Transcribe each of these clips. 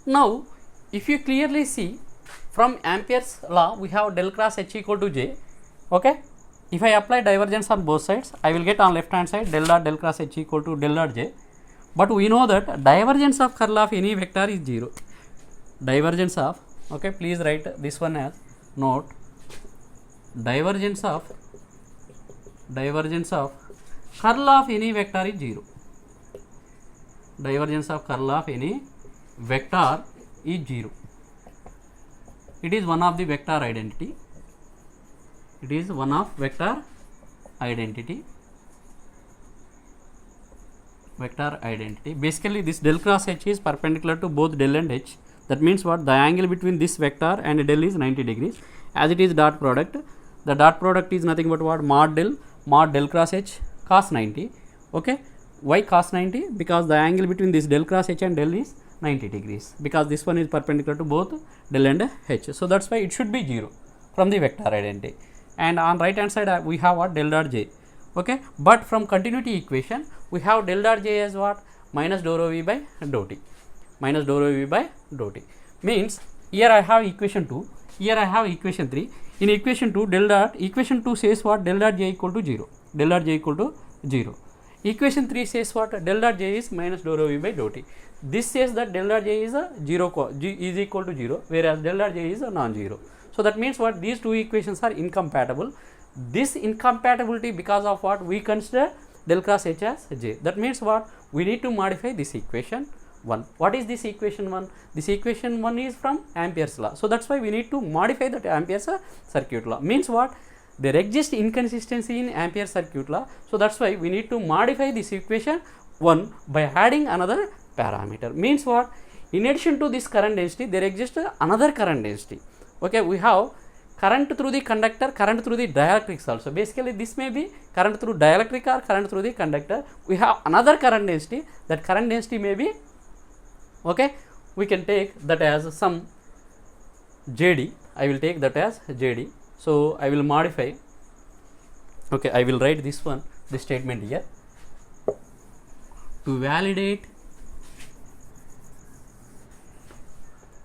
Now, if you clearly see from Ampere's law, we have del cross H equal to J. Okay. If I apply divergence on both sides, I will get on left hand side del dot del cross H equal to del dot J. But we know that divergence of curl of any vector is 0. Divergence of, okay, please write this one as note, divergence of curl of any vector is 0. Divergence of curl of any vector is 0. It is one of the vector identity. It is one of vector identity. Vector identity. Basically, this del cross H is perpendicular to both del and H. That means what? The angle between this vector and del is 90 degrees. As it is dot product, the dot product is nothing but what? Mod del cross H cos 90. Okay. Why cos 90? Because the angle between this del cross H and del is 90 degrees. Because this one is perpendicular to both del and H. So that's why it should be 0 from the vector identity. And on right hand side we have what? Del dot J. Okay. But from continuity equation we have del dot J as what? Minus dou rho v by dou t. Minus dou rho v by dou t. Means here I have equation 2. Here I have equation 3. In equation 2, equation 2 says what? Del dot J equal to 0. Del dot J equal to 0. Equation 3 says what? Del dot J is minus dou rho v by dou t. This says that del dot J is a 0, G is equal to 0, whereas del dot J is a non-zero. So that means what? These two equations are incompatible. This incompatibility, because of what? We consider del cross H as J. That means what? We need to modify this equation 1. What is this equation 1? This equation 1 is from Ampere's law. So that's why we need to modify that Ampere's circuit law. Means what? There exists inconsistency in Ampere circuit law. So that's why we need to modify this equation 1 by adding another parameter. Means what? In addition to this current density, there exists another current density. Okay, we have current through the conductor, current through the dielectrics also. Basically, this may be current through dielectric or current through the conductor. We have another current density. That current density may be, okay, we can take that as some JD. I will take that as JD. So I will modify. Okay, I will write this one, this statement here. To validate,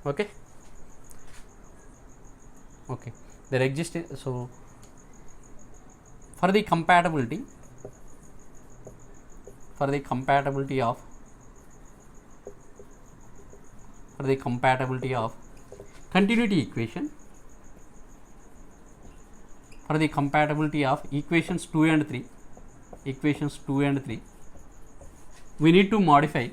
okay, okay, there exists, so for the compatibility of continuity equation, for the compatibility of equations 2 and 3, we need to modify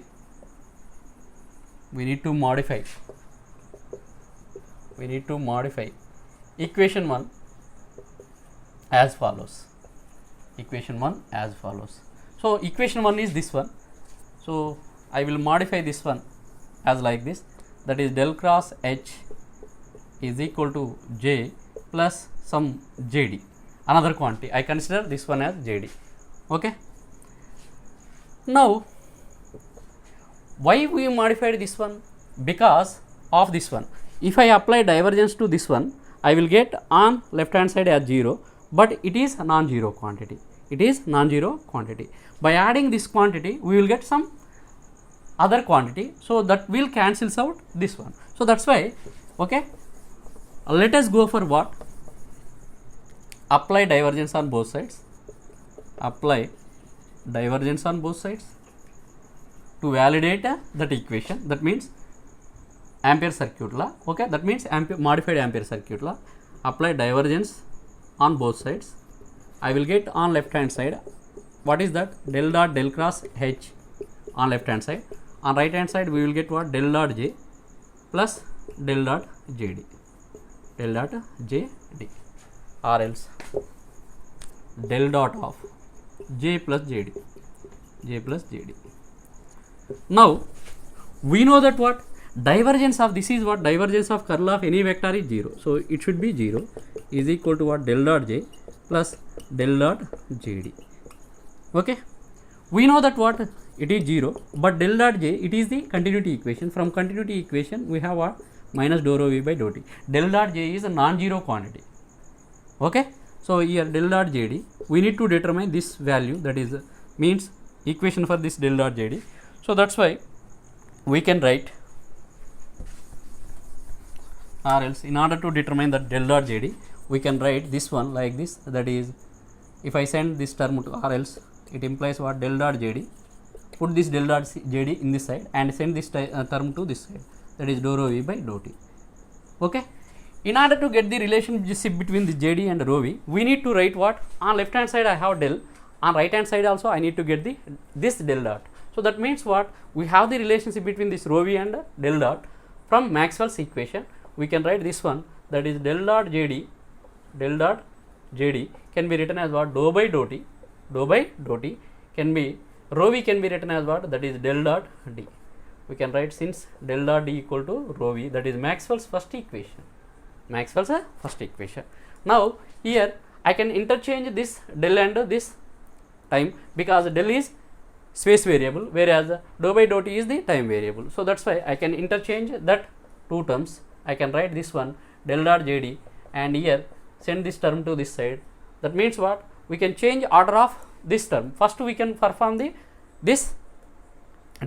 equation 1 as follows. So equation 1 is this one. So I will modify this one as like this, that is del cross H is equal to J plus some JD, another quantity. I consider this one as JD. Okay. Now, why we modified this one? Because of this one. If I apply divergence to this one, I will get on left hand side as 0, but it is a non-zero quantity. By adding this quantity, we will get some other quantity. So that will cancels out this one. So that's why, okay, let us go for what? Apply divergence on both sides. To validate that equation. That means Ampere circuit law. Okay, that means modified Ampere circuit law. Apply divergence on both sides. I will get on left hand side, what is that? Del dot del cross H on left hand side. On right hand side, we will get what? Del dot J plus del dot JD. Or else del dot of J plus JD. Now we know that what? Divergence of this is what? Divergence of curl of any vector is 0. So it should be 0 is equal to what? Del dot J plus del dot JD. Okay. We know that what? It is 0, but del dot J, it is the continuity equation. From continuity equation, we have what? Minus dou rho v by dou t. Del dot J is a non-zero quantity. Okay. So here del dot JD, we need to determine this value, that is means equation for this del dot JD. So that's why we can write or else in order to determine the del dot JD, we can write this one like this, that is, if I send this term to or else, it implies what, del dot JD, put this del dot JD in this side and send this term to this side, that is dou rho V by dou T. Okay. In order to get the relationship between the JD and rho V, we need to write what, on left hand side I have del, on right hand side also I need to get the this del dot. So that means what, we have the relationship between this rho V and del dot from Maxwell's equation. We can write this one, that is del dot JD can be written as what, dou by dou T can be, rho V can be written as what, that is del dot D. We can write, since del dot D equal to rho V, that is Maxwell's first equation. Now here I can interchange this del and this time, because del is space variable, whereas dou by dou T is the time variable. So that's why I can interchange that two terms. I can write this one, del dot JD, and here send this term to this side. That means what, we can change order of this term. First we can perform this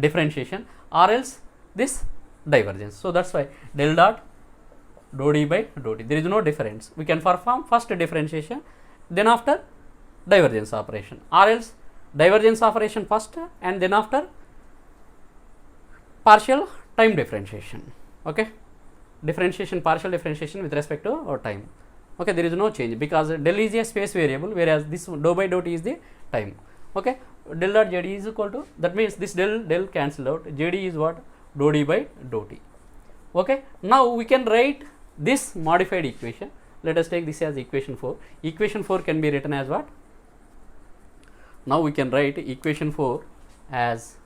differentiation, or else this divergence. So that's why del dot dou D by dou T, there is no difference. We can perform first differentiation, then after divergence operation, or else divergence operation first and then after partial time differentiation. Okay, partial differentiation with respect to our time. Okay, there is no change, because del is a space variable, whereas this dou by dou T is the time. Okay, del dot JD is equal to, that means this del cancelled out, JD is what, dou D by dou T. Okay, now we can write this modified equation. Let us take this as equation 4. Equation 4 can be written as what? Now we can write equation 4 as,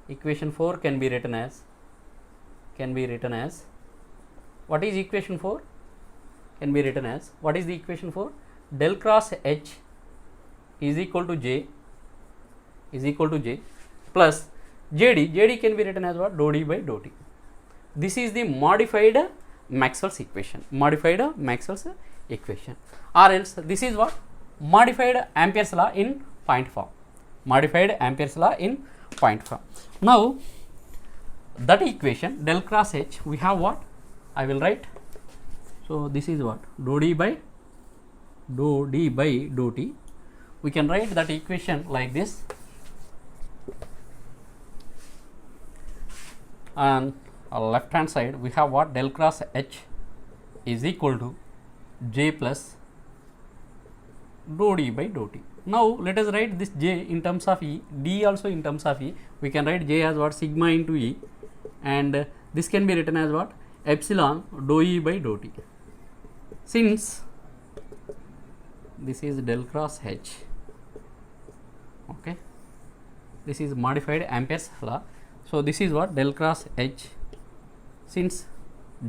equation 4 can be written as, what is equation 4? Can be written as, what is the equation 4? Del cross H is equal to J plus JD can be written as what, dou D by dou T. This is the modified Maxwell's equation, or else this is what, modified Ampere's law in point form. Now that equation del cross H, we have what, I will write, so this is what, dou D by dou T. We can write that equation like this, and on left hand side we have what, del cross H is equal to J plus dou D by dou T. Now let us write this J in terms of E, D also in terms of E. We can write J as what, sigma into E, and this can be written as what, epsilon dou E by dou T. Since this is del cross H, okay, this is modified Ampere's law. So this is what, del cross H, since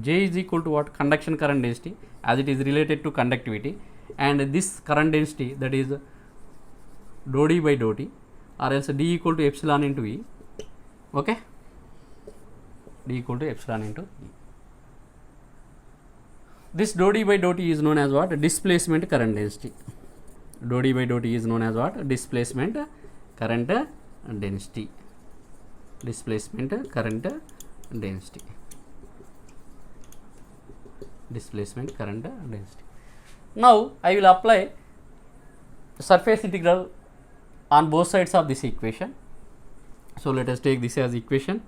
J is equal to what, conduction current density, as it is related to conductivity, and this current density, that is dou D by dou T, or else D equal to epsilon into E. Okay, D equal to epsilon into E. This dou D by dou T is known as what, displacement current density. Dou D by dou T is known as what, displacement current density. Now I will apply surface integral on both sides of this equation. So let us take this as equation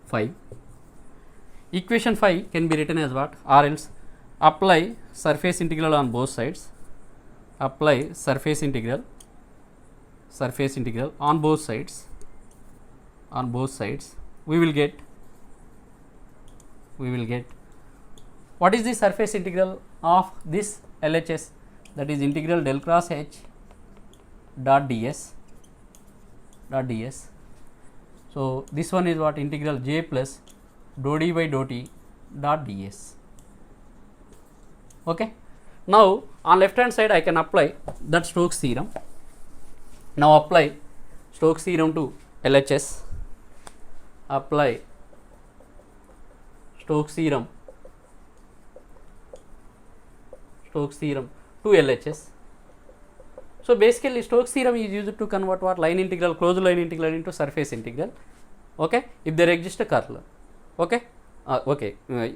5. Equation 5 can be written as what, or else apply surface integral on both sides. Apply surface integral on both sides. We will get what is the surface integral of this LHS, that is integral del cross H dot ds. So this one is what, integral J plus dou D by dou T dot ds. Okay, now on left hand side I can apply that Stokes theorem. Now apply Stokes theorem to LHS. Apply Stokes theorem to LHS. So basically Stokes theorem is used to convert what, line integral, closed line integral into surface integral. Okay, if there exists a curl. Okay,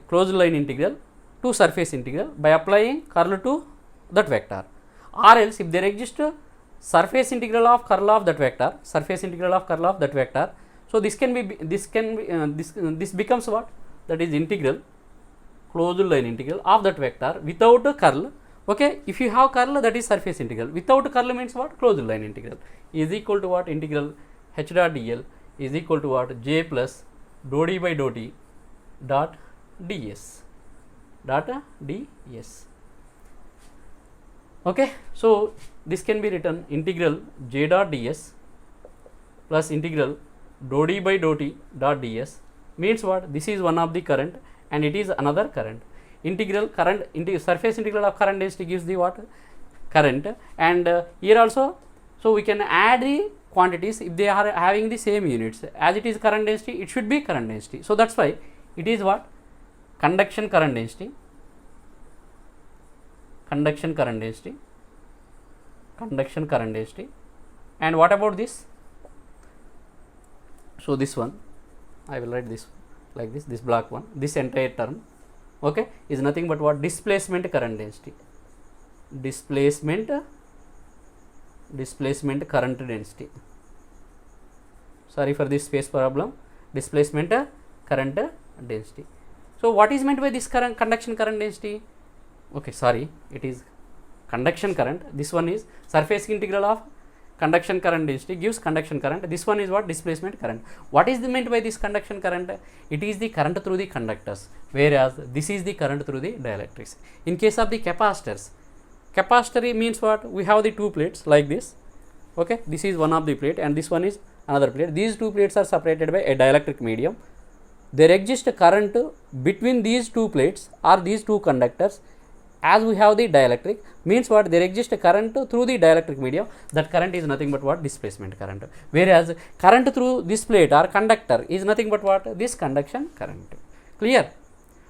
closed line integral to surface integral by applying curl to that vector, or else if there exists surface integral of curl of that vector, surface integral of curl of that vector, so this becomes what, that is integral, closed line integral of that vector without a curl. Okay, if you have curl, that is surface integral. Without curl means what, closed line integral, is equal to what, integral h dot dl is equal to what, j plus dou d by dou t dot ds dot ds. Okay, so this can be written integral j dot ds plus integral dou d by dou t dot ds means what, this is one of the current and it is another current. Integral current into surface integral of current density gives the what, current, and here also, so we can add the quantities if they are having the same units. As it is current density, it should be current density. So that's why it is what, conduction current density, conduction current density, conduction current density. And what about this? So this one, I will write this like this black one, this entire term, okay, is nothing but what, displacement current density, displacement current density. Sorry for this space problem, displacement current density. So what is meant by this current, conduction current density? Okay, sorry, it is conduction current. This one is surface integral of conduction current density gives conduction current. This one is what, displacement current. What is meant by this conduction current? It is the current through the conductors, whereas this is the current through the dielectrics. In case of the capacitors, capacitor means what, we have the two plates like this. Okay, this is one of the plate and this one is another plate. These two plates are separated by a dielectric medium. There exists a current between these two plates or these two conductors. As we have the dielectric, means what, there exists a current through the dielectric medium. That current is nothing but what, displacement current, whereas current through this plate or conductor is nothing but what, this conduction current. Clear?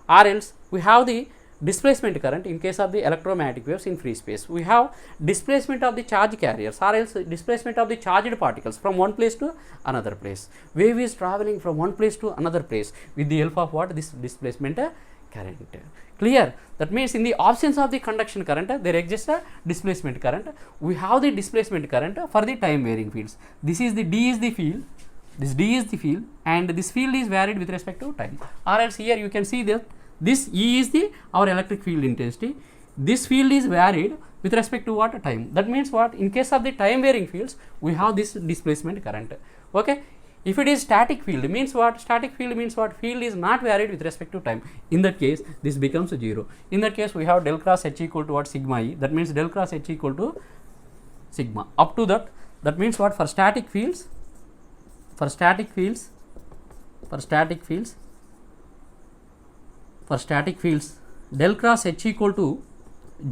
Or else we have the displacement current in case of the electromagnetic waves in free space. We have displacement of the charge carriers or else displacement of the charged particles from one place to another place. Wave is traveling from one place to another place with the help of what, this displacement current. Clear? That means in the absence of the conduction current, there exists a displacement current. We have the displacement current for the time varying fields. This is the D is the field, this D is the field, and this field is varied with respect to time. Or else here you can see that this E is the our electric field intensity. This field is varied with respect to what, time. That means what, in case of the time varying fields, we have this displacement current. Okay. If it is static field, means what, static field means what, field is not varied with respect to time. In that case, this becomes 0. In that case, we have del cross H equal to what, sigma E. That means del cross H equal to sigma. Up to that, that means what, for static fields, del cross H equal to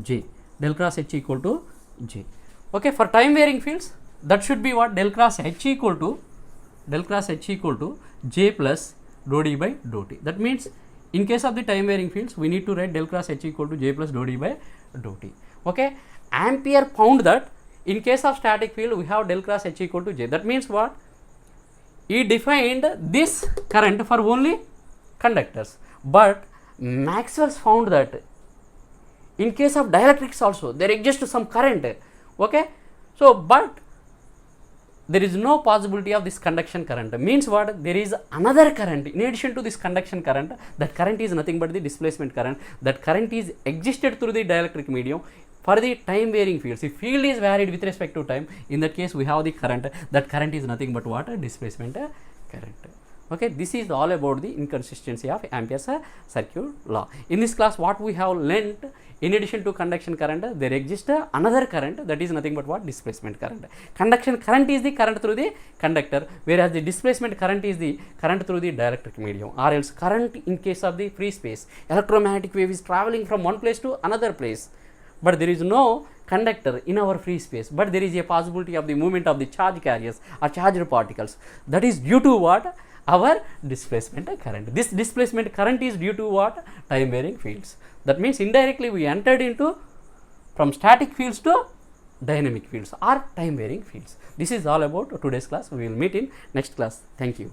J, del cross H equal to J. Okay, for time varying fields, that should be what, del cross H equal to J plus dou d by dou t. That means in case of the time varying fields, we need to write del cross H equal to J plus dou d by dou t. Okay, Ampere found that in case of static field, we have del cross H equal to J. That means what, he defined this current for only conductors, but Maxwell's found that in case of dielectrics also there exists some current. Okay, so but there is no possibility of this conduction current. Means what, there is another current in addition to this conduction current. That current is nothing but the displacement current. That current is existed through the dielectric medium for the time varying fields. If field is varied with respect to time, in that case we have the current. That current is nothing but what, displacement current. Okay, this is all about the inconsistency of Ampere's circuit law. In this class, what we have learnt, in addition to conduction current, there exists another current, that is nothing but what, displacement current. Conduction current is the current through the conductor, whereas the displacement current is the current through the dielectric medium. Or else current in case of the free space, electromagnetic wave is traveling from one place to another place, but there is no conductor in our free space, but there is a possibility of the movement of the charge carriers or charged particles. That is due to what, our displacement current. This displacement current is due to what, time varying fields. That means indirectly we entered into from static fields to dynamic fields or time varying fields. This is all about today's class. We will meet in next class. Thank you.